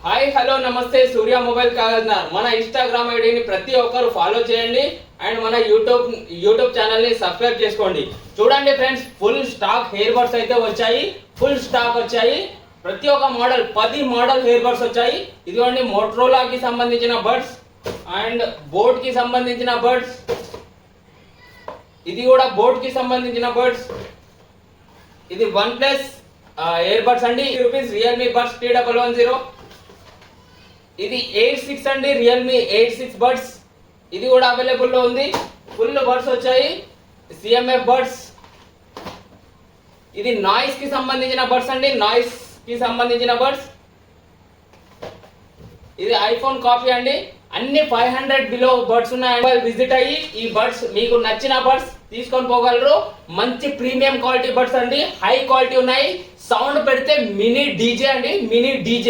Hi hello నమస్తే సూర్య mobile Kagaznagar మన Instagram ఐడిని ప్రతి ఒక్కరు ఫాలో చేయండి అండ్ మన యూట్యూబ్ ఛానల్ ని సబ్స్క్రైబ్ చేసుకోండి. చూడండి friends, full stock hair buds అయితే వచ్చాయి. ఫుల్ స్టాక్ వచ్చాయి. ప్రతి ఒక్క మోడల్ 10 మోడల్ హెయిర్ బడ్స్ వచ్చాయి. ఇదిగోండి మోటరోలాకి సంబంధించిన బడ్స్ అండ్ బోట్ కి సంబంధించిన బడ్స్. ఇది కూడా బోట్ కి సంబంధించిన బడ్స్. ఇది OnePlus ఇయర్ బడ్స్ అండి. Rupees Realme buds T110. ఇది 8.6 అండి, రియల్మీ 8.6 బడ్స్. ఇది కూడా అవైలబుల్ లో ఉంది. ఫుల్ బడ్స్ వచ్చాయి. CMF buds. ఇది నాయిస్ కి సంబంధించిన బడ్స్ అండి, నాయిస్ కి సంబంధించిన బడ్స్. ఇది ఐఫోన్ కాపీ అండి. అన్ని 500 బిలో బడ్స్ ఉన్నాయి. విజిట్ అయ్యి ఈ బడ్స్ మీకు నచ్చిన బడ్స్ తీసుకొని పోగలరు. మంచి ప్రీమియం క్వాలిటీ బడ్స్ అండి, హై క్వాలిటీ ఉన్నాయి. సౌండ్ పెడితే మినీ డీజే అండి, మినీ డీజే.